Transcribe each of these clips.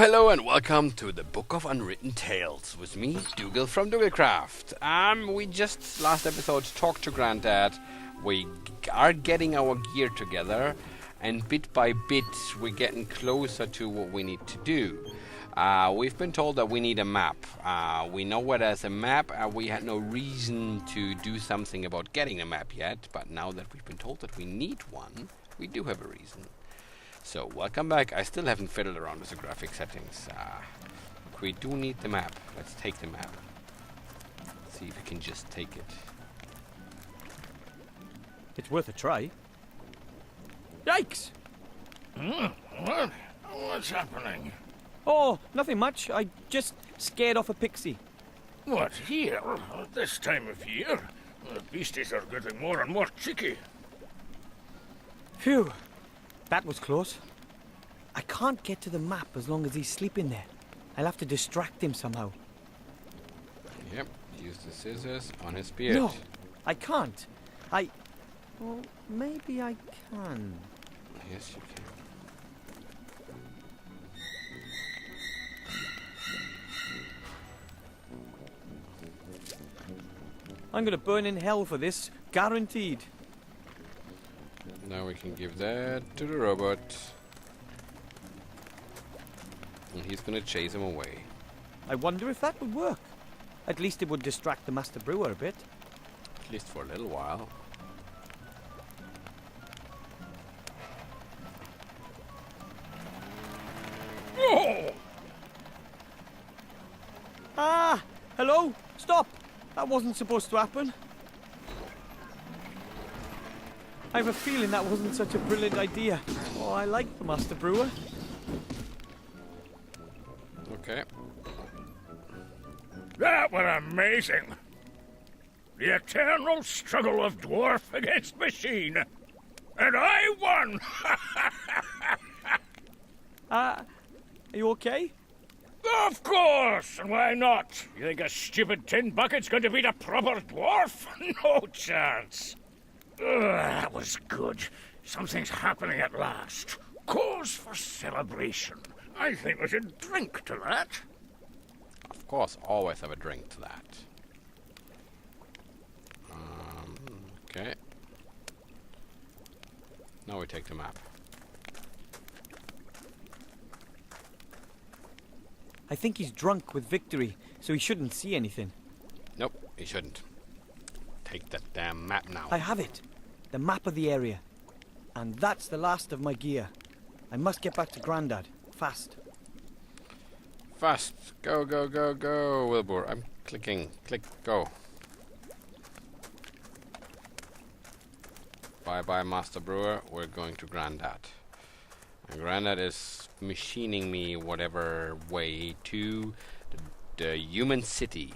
Hello, and welcome to the Book of Unwritten Tales with me, Doogel from Doogelcraft. We just last episode talked to Granddad. We are getting our gear together, and bit by bit we're getting closer to what we need to do. We've been told that we need a map. We know where there's a map, and we had no reason to do something about getting a map yet, but now that we've been told that we need one, we do have a reason. So, welcome back. I still haven't fiddled around with the graphic settings. We do need the map. Let's take the map. See if we can just take it. It's worth a try. Yikes! What's happening? Oh, nothing much. I just scared off a pixie. What, here? At this time of year? The beasties are getting more and more cheeky. Phew. That was close. I can't get to the map as long as he's sleeping there. I'll have to distract him somehow. Yep, use the scissors on his beard. No, I can't. Well, maybe I can. Yes, you can. I'm gonna burn in hell for this, guaranteed. Now we can give that to the robot. And he's gonna chase him away. I wonder if that would work. At least it would distract the Master Brewer a bit. At least for a little while. Oh! Ah! Hello? Stop! That wasn't supposed to happen. I have a feeling that wasn't such a brilliant idea. Oh, I like the Master Brewer. Okay. That were amazing. The eternal struggle of dwarf against machine. And I won! Are you okay? Of course! And why not? You think a stupid tin bucket's going to beat a proper dwarf? No chance. That was good. Something's happening at last. Cause for celebration. I think we should drink to that. Of course, always have a drink to that. Okay. Now we take the map. I think he's drunk with victory, so he shouldn't see anything. Nope, he shouldn't. Take that damn map now. I have it. The map of the area. And that's the last of my gear. I must get back to Grandad. Fast. Fast. Go, go, go, go, Wilbur. I'm clicking. Click, go. Bye-bye, Master Brewer. We're going to Grandad. And Grandad is machining me whatever way to the human city.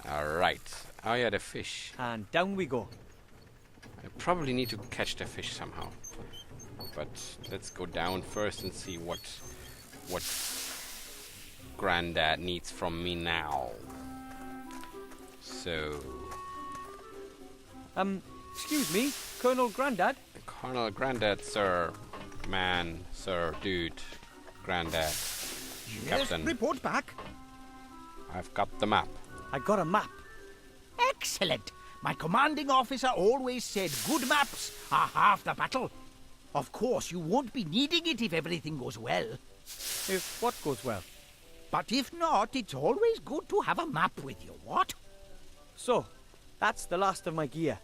Alright. Oh yeah, the fish. And down we go. I probably need to catch the fish somehow. But let's go down first and see what Grandad needs from me now. So... excuse me, Colonel Grandad? Colonel Grandad, sir. Man, sir, dude. Grandad. Yes, Captain. report back. I've got the map. I got a map. Excellent. My commanding officer always said good maps are half the battle. Of course, you won't be needing it if everything goes well. If what goes well? But if not, it's always good to have a map with you, what? So, that's the last of my gear.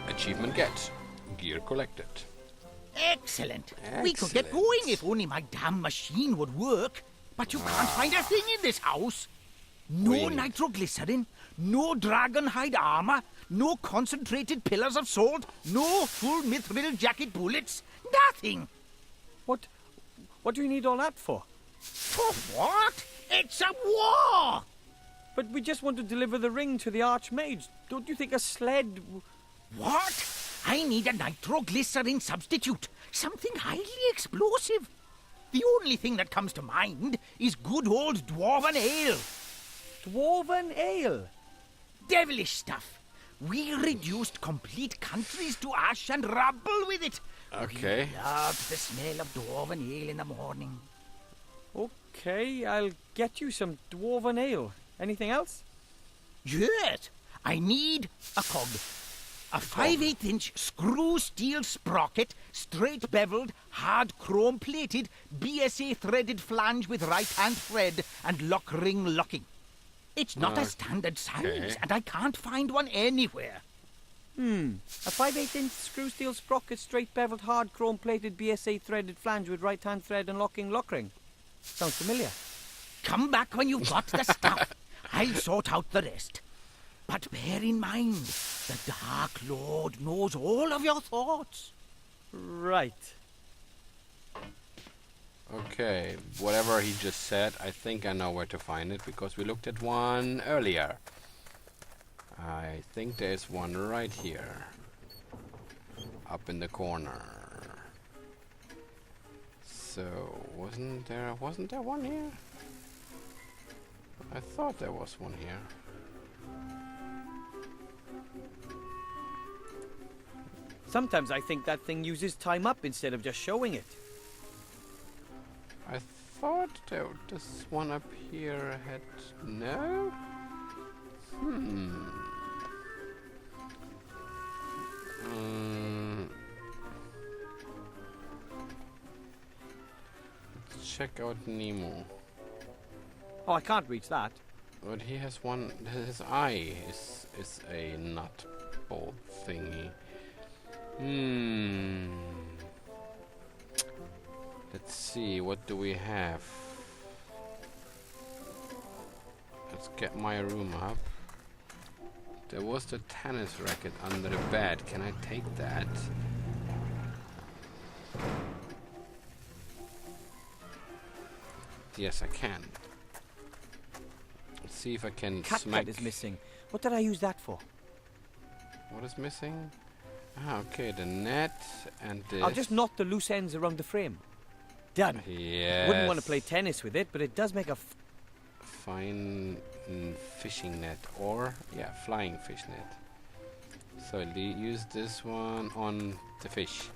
Achievement get. Gear collected. Excellent. We could get going if only my damn machine would work. But you can't find a thing in this house. No Wait. nitroglycerin, no dragonhide armor, no concentrated pillars of salt, no full mithril jacket bullets, nothing. What do you need all that for? For what? It's a war! But we just want to deliver the ring to the Archmage. Don't you think a sled... What? I need a nitroglycerin substitute. Something highly explosive. The only thing that comes to mind is good old dwarven ale. Dwarven ale? Devilish stuff. We reduced complete countries to ash and rubble with it. Okay. We loved the smell of dwarven ale in the morning. Okay, I'll get you some dwarven ale. Anything else? Yes, I need a cog. A 5/8-inch screw steel sprocket, straight beveled, hard chrome plated, BSA threaded flange with right hand thread and lock ring locking. It's not a standard size, and I can't find one anywhere. A 5/8-inch screw steel sprocket, straight beveled, hard chrome plated, BSA threaded flange with right hand thread and locking lock ring. Sounds familiar. Come back when you've got the stuff. I'll sort out the rest. But bear in mind, the Dark Lord knows all of your thoughts. Right. Okay, whatever he just said, I think I know where to find it because we looked at one earlier. I think there's one right here. Up in the corner. So, wasn't there one here? I thought there was one here. Sometimes I think that thing uses time up instead of just showing it. I thought this one up here had... No? Let's check out Nemo. Oh, I can't reach that. But he has one... His eye is a nut bolt thingy. Let's see, what do we have? Let's get my room up. There was the tennis racket under the bed. Can I take that? Yes, I can. Let's see if I can Cat smack... is missing. What did I use that for? What is missing? Ah, okay, the net and this. I'll just knot the loose ends around the frame. Done. Yes. Wouldn't want to play tennis with it, but it does make a fine fishing net, or yeah, flying fish net. So use this one on the fish.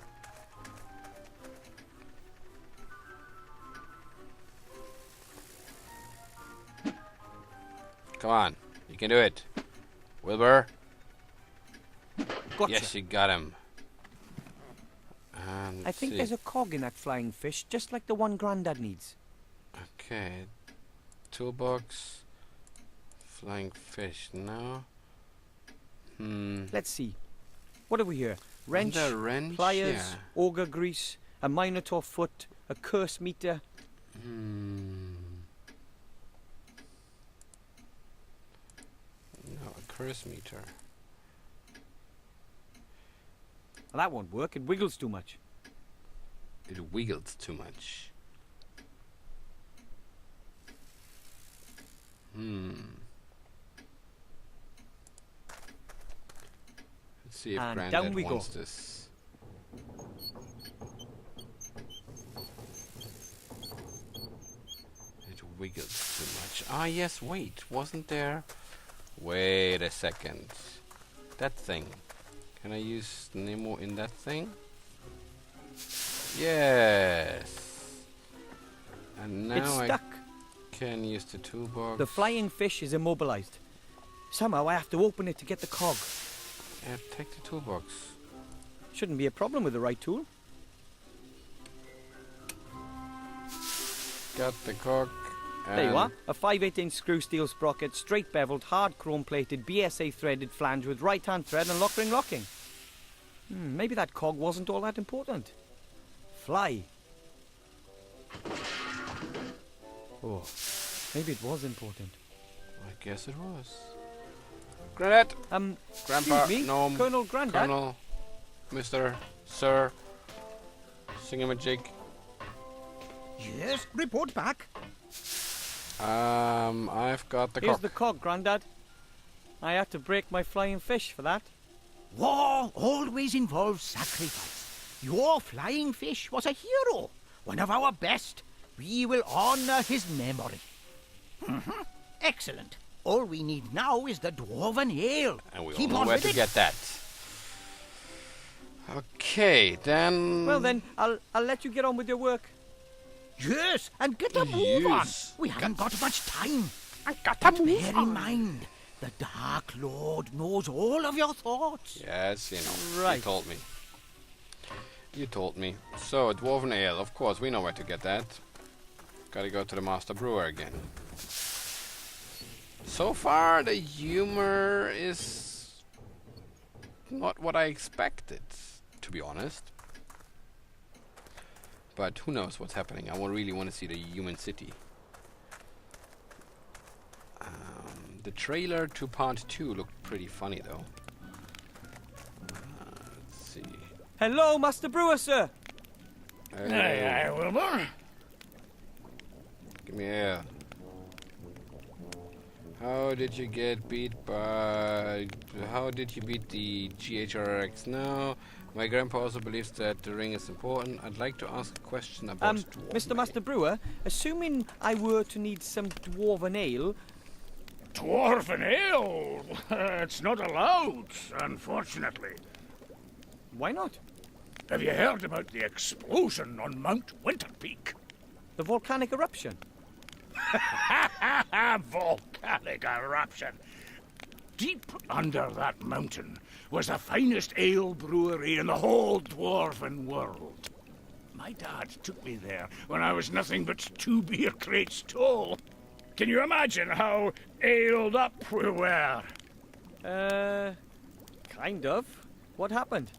Come on, you can do it, Wilbur. Gotcha. Yes, you got him. And I think there's a cog in that flying fish, just like the one Grandad needs. Okay. Toolbox. Flying fish, no. Let's see. What have we here? Wrench, Isn't there a wrench? pliers, Yeah. auger grease, a minotaur foot, a curse meter. No, a curse meter. Well, that won't work. It wiggles too much. It wiggled too much. Let's see if And Grandad down we wants go. this. It wiggled too much. Ah, yes, wait. Wasn't there... Wait a second. That thing. Can I use Nemo in that thing? Yes. And now It's stuck. I can use the toolbox. The flying fish is immobilized. Somehow I have to open it to get the cog. Yeah, take the toolbox. Shouldn't be a problem with the right tool. Got the cog. There you are. A 5/8-inch screw steel sprocket, straight beveled, hard chrome plated, BSA threaded flange with right hand thread and lock ring locking. Maybe that cog wasn't all that important. Fly. Oh, maybe it was important. I guess it was. Granite! Grandpa, Excuse me, Gnome, Colonel Grandad. Colonel, Mr. Sir, Singamajig. Yes, report back. I've got the Here's cog. the cog, Grandad. I had to break my flying fish for that. War always involves sacrifice. Your flying fish was a hero, one of our best. We will honor his memory. Excellent. All we need now is the dwarven ale. And we Keep all know on where with to it. get that. Okay, then. Well then, I'll let you get on with your work. Yes, and get a move on. Yes. We haven't got much time. I got to move Bear in mind, the Dark Lord knows all of your thoughts. Yes, you know. Right. You told me. You told me. So, Dwarven Ale, of course, we know where to get that. Gotta go to the Master Brewer again. So far, the humor is not what I expected, to be honest. But who knows what's happening. I really want to see the human city. The trailer to part 2 looked pretty funny, though. Let's see. Hello, Master Brewer, sir. Aye, Wilbur. Give me ale. How did you get beat by... How did you beat the GHRX? No. My grandpa also believes that the ring is important. I'd like to ask a question about Dwarven Mr. Ale. Master Brewer, assuming I were to need some dwarven ale, Dwarven ale? It's not allowed, unfortunately. why not? Have you heard about the explosion on Mount Winterpeak? The volcanic eruption. Volcanic eruption. Deep under that mountain was the finest ale brewery in the whole dwarven world. My dad took me there when I was nothing but 2 beer crates tall. Can you imagine how aled up we were? Kind of. What happened?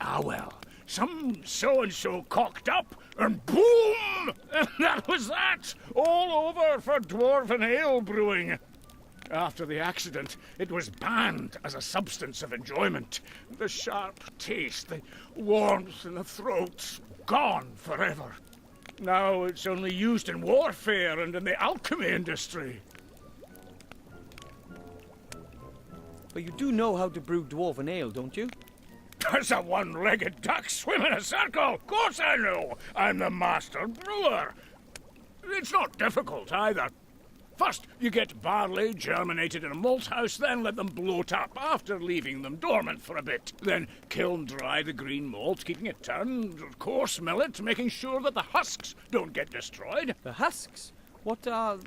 Ah, well, some so-and-so cocked up, and boom! And that was that! All over for dwarven ale brewing. After the accident, it was banned as a substance of enjoyment. The sharp taste, the warmth in the throat, gone forever. Now it's only used in warfare and in the alchemy industry. But you do know how to brew dwarven ale, don't you? Does a one-legged duck swim in a circle? Of course I know. I'm the master brewer. It's not difficult either. First, you get barley germinated in a malt house, then let them bloat up after leaving them dormant for a bit. Then kiln dry the green malt, keeping it turned, coarse mill it, making sure that the husks don't get destroyed. The husks? What are...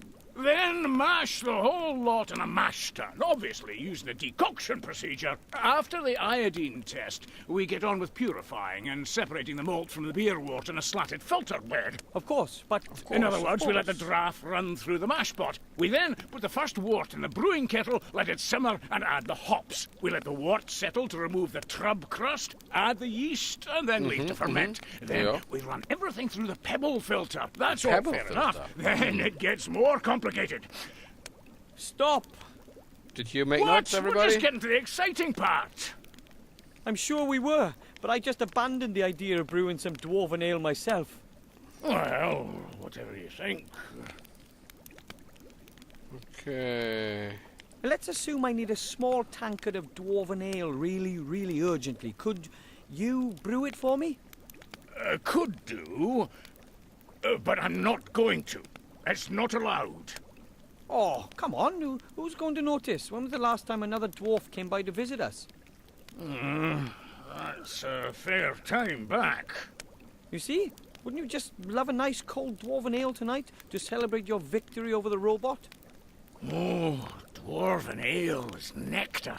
Then mash the whole lot in a mash tun, obviously using a decoction procedure. After the iodine test, we get on with purifying and separating the malt from the beer wort in a slatted filter bed. Of course, but... In other words, we let the draft run through the mash pot. We then put the first wort in the brewing kettle, let it simmer, and add the hops. We let the wort settle to remove the trub crust, add the yeast, and then leave to ferment. Then we run everything through the pebble filter. That's all Pebble fair filter. enough. Then it gets more complicated. Stop! Did you make What? notes, We're everybody? just getting to the exciting part. I'm sure we were, but I just abandoned the idea of brewing some dwarven ale myself. Well, whatever you think. Okay. Let's assume I need a small tankard of dwarven ale really, really urgently. Could you brew it for me? Could do, but I'm not going to. It's not allowed. Oh, come on. Who's going to notice? When was the last time another dwarf came by to visit us? That's a fair time back. You see? Wouldn't you just love a nice cold dwarven ale tonight to celebrate your victory over the robot? Oh, dwarven ale is nectar.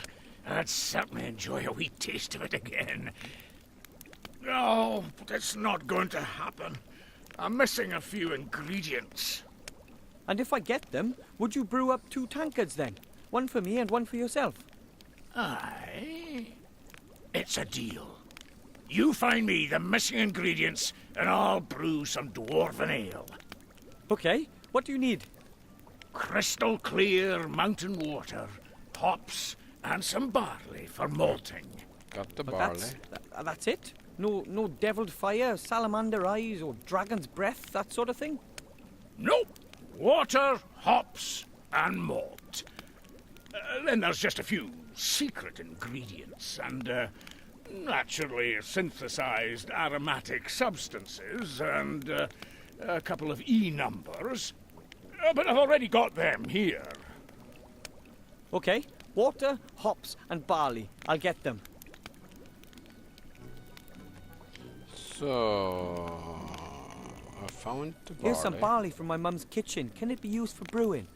I'd certainly enjoy a wee taste of it again. No, but it's not going to happen. I'm missing a few ingredients. And if I get them, would you brew up 2 tankards then? One for me and one for yourself. Aye. It's a deal. You find me the missing ingredients, and I'll brew some dwarven ale. Okay, what do you need? Crystal clear mountain water, hops, and some barley for malting. Got the But barley. that's it? No deviled fire, salamander eyes, or dragon's breath, that sort of thing? Nope. Water, hops, and malt. Then there's just a few secret ingredients and, naturally synthesized aromatic substances and a couple of E numbers. But I've already got them here. Okay, water, hops, and barley. I'll get them. So I found the barley. Here's some barley from my mum's kitchen. Can it be used for brewing?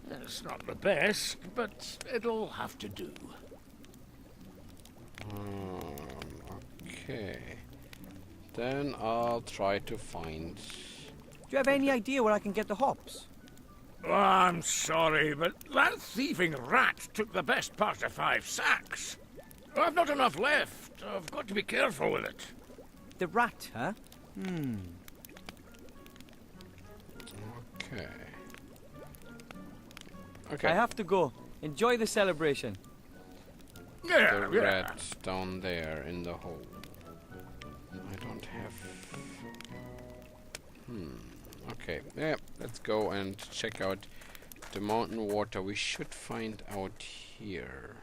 It's not the best, but it'll have to do. Okay. Then I'll try to find... Do you have any idea where I can get the hops? Oh, I'm sorry, but that thieving rat took the best part of 5 sacks. I've not enough left. I've got to be careful with it. The rat, huh? Okay. Okay. I have to go. Enjoy the celebration. Yeah, The rat down there in the hole. I don't have... Okay, yeah, let's go and check out the mountain water. We should find out here.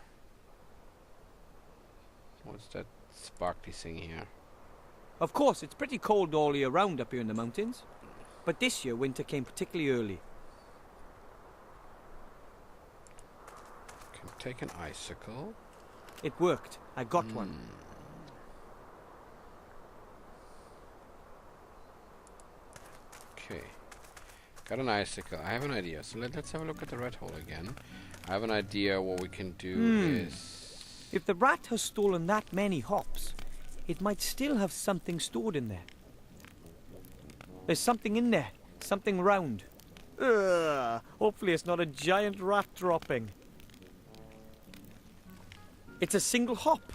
What's that sparkly thing here? Of course, it's pretty cold all year round up here in the mountains. But this year, winter came particularly early. Can take an icicle. It worked. I got one. Okay. Got an icicle. I have an idea. So let's have a look at the rat hole again. I have an idea what we can do is... If the rat has stolen that many hops, it might still have something stored in there. There's something in there. Something round. Ugh, hopefully it's not a giant rat dropping. It's a single hop.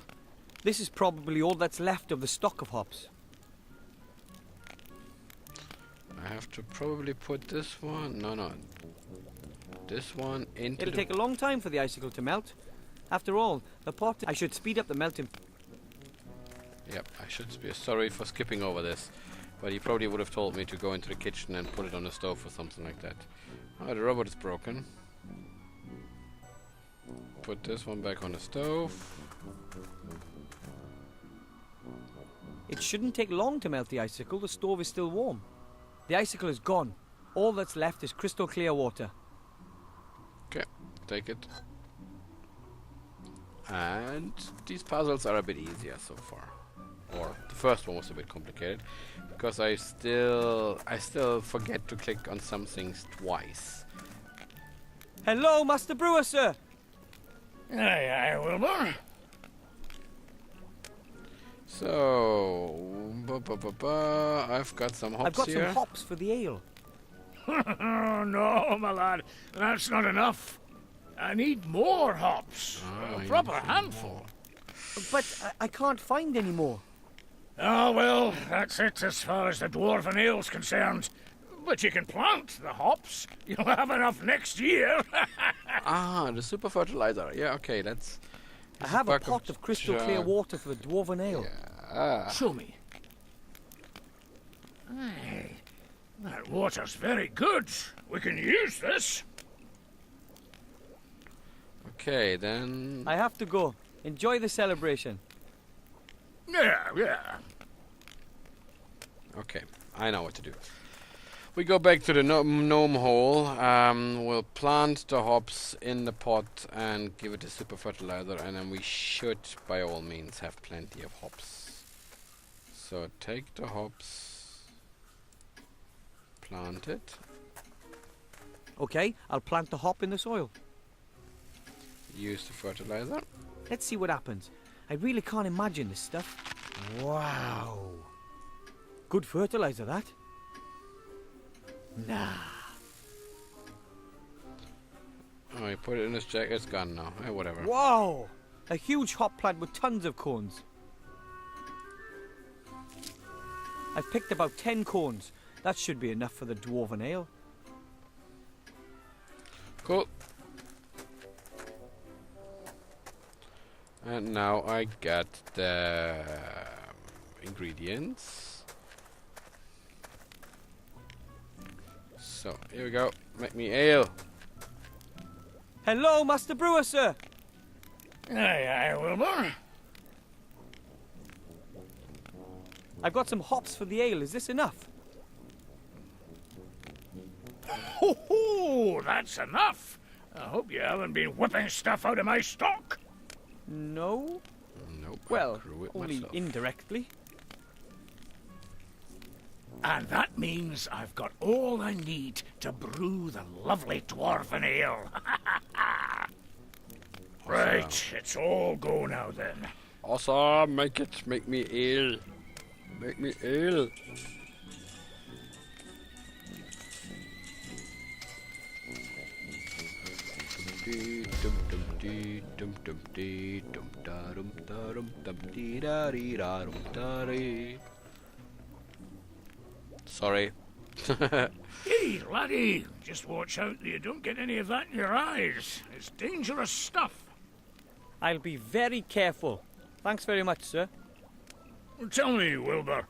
This is probably all that's left of the stock of hops. I have to probably put this one... No. This one into It'll the... take a long time for the icicle to melt. After all, the pot... I should speed up the melting. Yep, I should be sorry for skipping over this. But he probably would have told me to go into the kitchen and put it on the stove or something like that. Oh, the robot is broken. Put this one back on the stove. It shouldn't take long to melt the icicle. The stove is still warm. The icicle is gone. All that's left is crystal clear water. Okay, take it. And these puzzles are a bit easier so far. Or the first one was a bit complicated because I still forget to click on some things twice. Hello, Master Brewer, sir. Aye, Wilbur. So, I've got some hops I've got here. some hops for the ale. Oh, no, my lad. That's not enough. I need more hops. A proper handful. But I can't find any more. Oh, well, that's it as far as the dwarven ale's concerned. But you can plant the hops. You'll have enough next year. The super fertilizer. Yeah, okay, that's... I have a pot of crystal clear water for the dwarven ale. Yeah. Show me. Aye, that water's very good. We can use this. Okay, then... I have to go. Enjoy the celebration. Yeah. Okay, I know what to do. We go back to the gnome hole. We'll plant the hops in the pot and give it a super fertilizer, and then we should, by all means, have plenty of hops. So take the hops, plant it. Okay, I'll plant the hop in the soil. Use the fertilizer. Let's see what happens. I really can't imagine this stuff. Wow. Good fertilizer, that. Nah. Oh, you put it in his jacket. It's gone now. Whatever. Wow! A huge hop plant with tons of cones. I've picked about 10 cones. That should be enough for the dwarven ale. Cool. And now I got the ingredients. So, here we go. Make me ale. Hello, Master Brewer, sir. Aye, Wilbur. I've got some hops for the ale. Is this enough? Ho, that's enough. I hope you haven't been whipping stuff out of my stock. No? No. Well, Brew it only myself. indirectly. And that means I've got all I need to brew the lovely dwarven ale. Right, it's all go now then. Awesome, make it. Make me ale. Make me ale. Sorry. Hey, laddie, just watch out that you don't get any of that in your eyes. It's dangerous stuff. I'll be very careful. Thanks very much, sir. Tell me, Wilbur,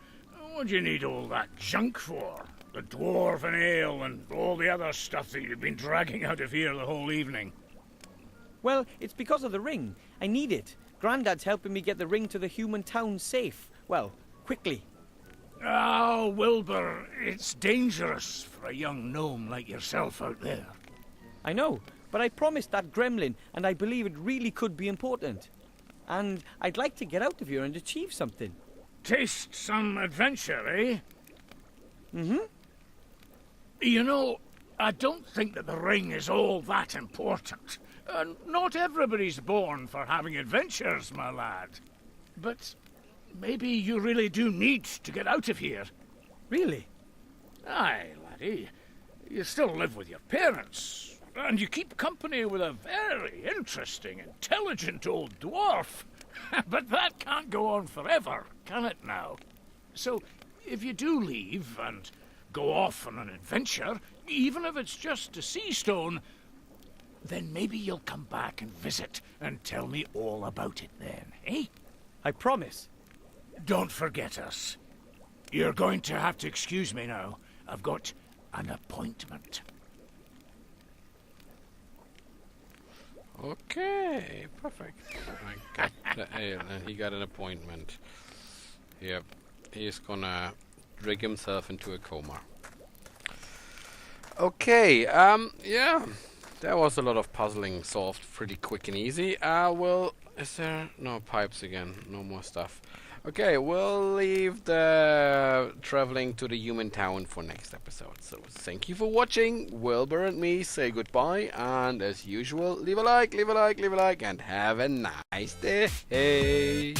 what do you need all that junk for? The dwarven ale and all the other stuff that you've been dragging out of here the whole evening. Well, it's because of the ring. I need it. Grandad's helping me get the ring to the human town safe. Well, quickly. Oh, Wilbur, it's dangerous for a young gnome like yourself out there. I know, but I promised that gremlin, and I believe it really could be important. And I'd like to get out of here and achieve something. Taste some adventure, eh? Mm-hmm. You know, I don't think that the ring is all that important. Not everybody's born for having adventures, my lad. But maybe you really do need to get out of here. Really? Aye, laddie. You still live with your parents, and you keep company with a very interesting, intelligent old dwarf. But that can't go on forever, can it now? So, if you do leave and go off on an adventure, even if it's just to Seastone, then maybe you'll come back and visit and tell me all about it then, eh? I promise. Don't forget us. You're going to have to excuse me now. I've got an appointment. Okay, perfect. I got the ale, and he got an appointment. Yep, he's gonna drink himself into a coma. Okay, yeah, there was a lot of puzzling solved pretty quick and easy. Well, is there no pipes again? No more stuff. Okay, we'll leave the traveling to the human town for next episode. So thank you for watching. Wilbur and me say goodbye, and as usual, leave a like, and have a nice day.